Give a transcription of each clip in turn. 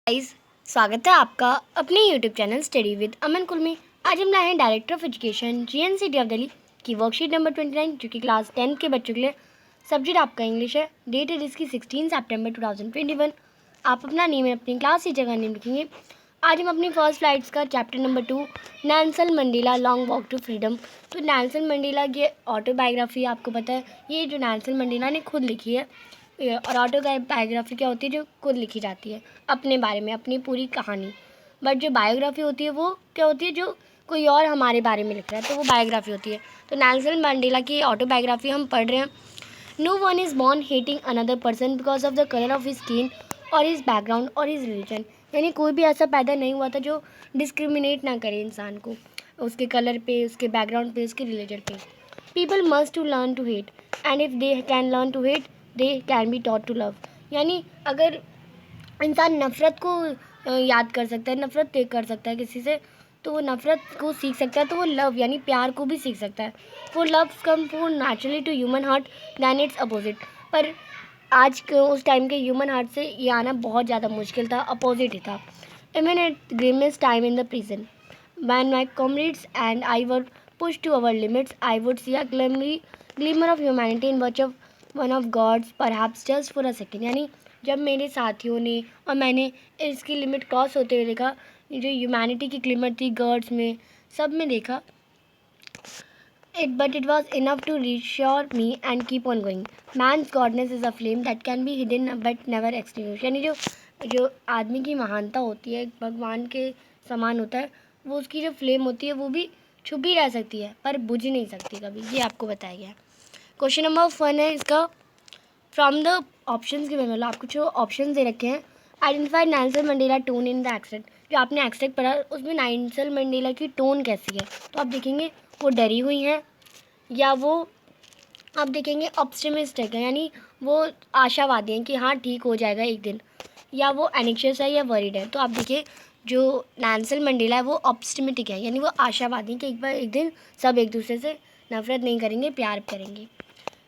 Guys, स्वागत है आपका अपने यूट्यूब चैनल स्टडी विद अमन कुल में। आज हम लाए हैं director of education GNCT of Delhi की वर्कशीट नंबर 29 जो कि क्लास 10 के बच्चों के लिए। सब्जेक्ट आपका इंग्लिश है। डेट है जिसकी 16 सितंबर 2021। आप अपना नेम अपनी क्लास टीचर का नेम लिखेंगे। आज हम अपनी फर्स्ट फ्लाइट्स का chapter number 2 Nelson Mandela Long Walk to Freedom. तो नेल्सन मंडेला की ऑटोबायोग्राफी आपको पता है, ये जो नेल्सन मंडेला ने खुद लिखी है। और ऑटोबायोग्राफी क्या होती है? जो खुद लिखी जाती है अपने बारे में, अपनी पूरी कहानी। बट जो बायोग्राफी होती है वो क्या होती है? जो कोई और हमारे बारे में लिख रहा है, तो वो बायोग्राफी होती है। तो नेल्सन मंडेला की ऑटोबायोग्राफी हम पढ़ रहे हैं। No one is born hating another person because of the colour of his skin और हिज बैकग्राउंड और हिज रिलीजन। यानी कोई भी ऐसा पैदा नहीं हुआ था जो डिस्क्रिमिनेट ना करे इंसान को उसके कलर पे, उसके बैकग्राउंड पे, उसके रिलीजन पे। People must to learn to hate and if they can learn to hate they can be taught to love. यानी अगर इंसान नफ़रत को याद कर सकता है, नफ़रत तय कर सकता है किसी से, तो वो नफ़रत को सीख सकता है, तो वो लव यानी प्यार को भी सीख सकता है। For love come for naturally to human heart than its opposite. पर आज के उस टाइम के ह्यूमन हार्ट से ये आना बहुत ज़्यादा मुश्किल था, अपोजिट ही था। Even at grimmest time in the prison when my comrades and I were pushed to our limits, I would see a glimmer of humanity in one of God's, perhaps just for a second। यानी जब मेरे साथियों ने और मैंने इसकी limit cross होते हुए देखा, जो ह्यूमैनिटी की ग्लिमर थी गॉड्स में, सब में देखा, but it was enough to reassure me and keep on going। Man's godness is a flame that can be hidden but never extinguished। यानी जो आदमी की महानता होती है, भगवान के समान होता है, वो उसकी जो फ्लेम होती है वो भी छुपी रह सकती है पर बुझ नहीं सकती कभी। ये आपको बताया गया है। क्वेश्चन नंबर 1 है इसका, फ्रॉम द ऑप्शंस के मतलब आपको जो ऑप्शन दे रखे हैं, identify Nelson Mandela tone in the extract. जो आपने एक्सट्रैक्ट पढ़ा उसमें नेल्सन मंडेला की टोन कैसी है, तो आप देखेंगे वो डरी हुई हैं, या वो आप देखेंगे ऑप्टिमिस्टिक है, यानी वो आशावादी हैं कि हाँ ठीक हो जाएगा एक दिन, या वो एनिक्शियस है या वरीड है। तो आप देखिए जो नेल्सन मंडेला है वो ऑप्टिमिस्टिक है, यानी वो आशावादी हैं कि एक दिन सब एक दूसरे से नफरत नहीं करेंगे, प्यार करेंगे।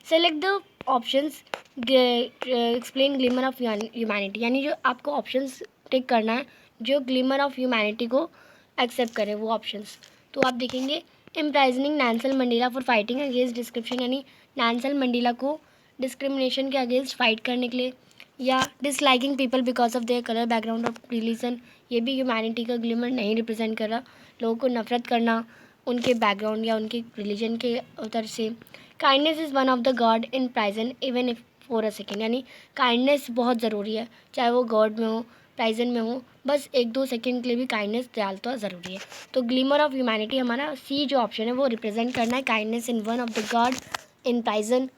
Select the options explain glimmer of humanity. यानी जो आपको ऑप्शंस टिक करना है जो ग्लिमर ऑफ ह्यूमैनिटी को एक्सेप्ट करें वो ऑप्शंस। तो आप देखेंगे imprisoning Nelson Mandela for fighting against description, यानी नेल्सन मंडेला को डिस्क्रिमिनेशन के अगेंस्ट फाइट करने के लिए, या disliking people because of their colour background of religion. ये भी ह्यूमैनिटी का ग्लिमर नहीं रिप्रेजेंट कर रहा। लोगों को नफरत करना उनके बैकग्राउंड या उनके रिलीजन के उधर से। Kindness is one of the god in prison even if for a second. यानी काइंडनेस बहुत ज़रूरी है, चाहे वो गॉड में हो प्राइजन में हो, बस 1-2 सेकेंड के लिए भी काइंडनेस दयालुता ज़रूरी है। तो ग्लिमर ऑफ ह्यूमैनिटी हमारा सी जो ऑप्शन है वो रिप्रेजेंट करना है kindness in one of the god in prison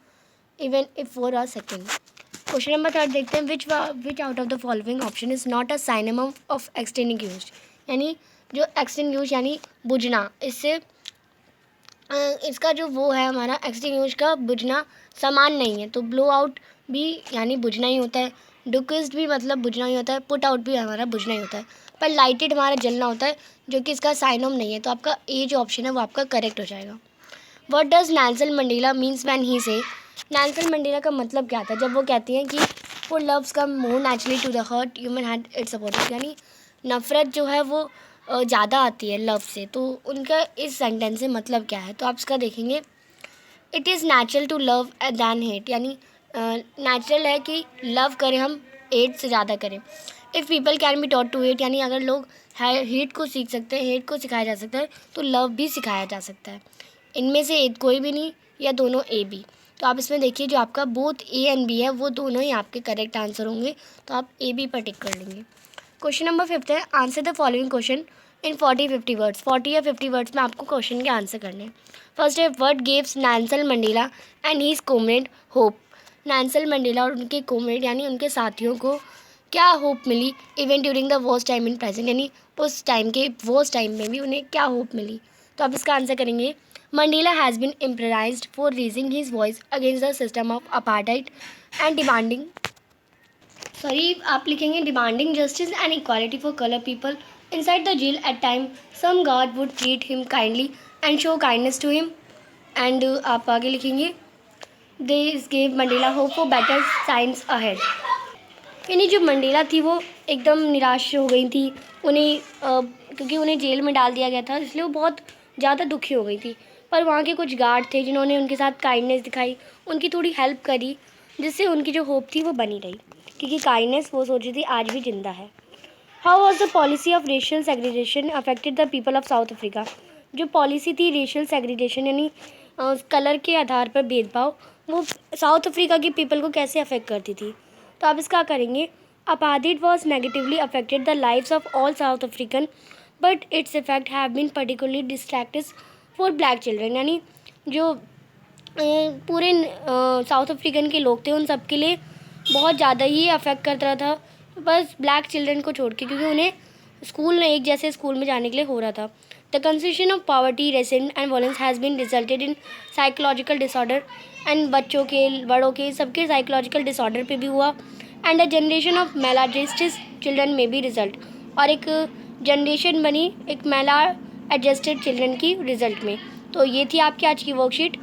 even if for a second. Question number 3 देखते हैं, which out of the following option is not a synonym of extinguish. यानी जो एक्सटिंग्विश यानी बुझना, इससे इसका जो वो है हमारा एक्सटिंग्विश का बुझना समान नहीं है। तो ब्लो आउट भी यानी बुझना ही होता है, डुकिस्ड भी मतलब बुझना ही होता है, पुट आउट भी हमारा बुझना ही होता है, पर लाइटेड हमारा जलना होता है जो कि इसका साइनोम नहीं है। तो आपका ए जो ऑप्शन है वो आपका करेक्ट हो जाएगा। What does Nelson Mandela means when he से, नेल्सन मंडेला का मतलब क्या था जब वो कहती हैं कि for love's come more naturally to the heart human heart it's about. यानी नफ़रत जो है वो ज़्यादा आती है लव से। तो उनका इस सेंटेंस से मतलब क्या है, तो आप इसका देखेंगे, it is natural to love than hate. यानी नेचुरल है कि लव करें हम, हेट से ज़्यादा करें। If people can be taught to hate, यानी अगर लोग हेट को सीख सकते हैं, हेट को सिखाया जा सकता है, तो लव भी सिखाया जा सकता है। इनमें से एक कोई भी नहीं या दोनों ए बी। तो आप इसमें देखिए जो आपका बोथ ए एंड बी है वो दोनों ही आपके करेक्ट आंसर होंगे, तो आप ए बी पर टिक कर लेंगे। क्वेश्चन नंबर 5 है, answer the following question in 40-50 words. 40 या 50 वर्ड्स में आपको क्वेश्चन के आंसर करने हैं। फर्स्ट है, what gives Nelson Mandela and his comrade hope. Nelson Mandela और उनके कॉमरेड यानी उनके साथियों को क्या होप मिली even during the worst time in present, यानी उस टाइम के वर्स्ट टाइम में भी उन्हें क्या होप मिली। तो आप इसका आंसर करेंगे, Mandela has been imprisoned for raising his voice against the system of apartheid and demanding आप लिखेंगे demanding justice and equality for colour people inside the jail। at time some guard would treat him kindly and show kindness to him। and आप आगे लिखेंगे, this gave Mandela hope for better times ahead। यानी जो Mandela थी वो एकदम निराश हो गई थी। उन्हें क्योंकि उन्हें जेल में डाल दिया गया था, इसलिए वो बहुत ज़्यादा दुखी हो गई थी। पर वहाँ के कुछ गार्ड थे जिन्होंने उनके साथ काइंडनेस दिखाई, उनकी थोड़ी हेल्प करी, जिससे उनकी जो होप थी वो बनी रही, क्योंकि काइंडनेस वो सोच रही थी आज भी ज़िंदा है। How was the policy of racial segregation affected the people of south Africa? जो पॉलिसी थी रेशियल सेग्रीगेशन यानी कलर के आधार पर भेदभाव, वो साउथ अफ्रीका के पीपल को कैसे अफेक्ट करती थी? तो आप इसका करेंगे, apartheid was negatively affected the lives of all South African, but its effect have been particularly destructive for black children। यानी जो पूरे साउथ अफ्रीकन के लोग थे उन सब के लिए बहुत ज़्यादा ही अफेक्ट कर रहा था, बस ब्लैक चिल्ड्रन को छोड़ के, क्योंकि उन्हें स्कूल में एक जैसे स्कूल में जाने के लिए हो रहा था। The consistent of poverty racism and violence has been resulted in psychological disorder, and बच्चों के बड़ों के सबके साइकोलॉजिकल डिसऑर्डर पे भी हुआ। And a generation of maladjusted children में भी रिजल्ट, और एक जनरेशन बनी एक मेला एडजस्टेड चिल्ड्रन की रिजल्ट में। तो ये थी आपकी आज की वर्कशीट।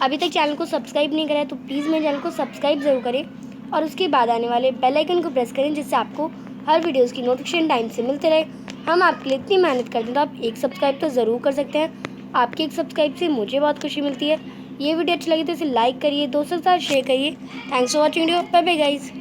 अभी तक चैनल को सब्सक्राइब नहीं करा है तो प्लीज़ मेरे चैनल को सब्सक्राइब ज़रूर करें, और उसके बाद आने वाले बेल आइकन को प्रेस करें, जिससे आपको हर वीडियोज़ की नोटिफिकेशन टाइम से मिलते रहे। हम आपके लिए इतनी मेहनत करते हैं, तो आप एक सब्सक्राइब तो ज़रूर कर सकते हैं। आपकी एक सब्सक्राइब से मुझे बहुत खुशी मिलती है। ये वीडियो अच्छी लगी तो इसे लाइक करिए, दोस्तों के साथ शेयर करिए। Thanks for watching video. Bye bye guys.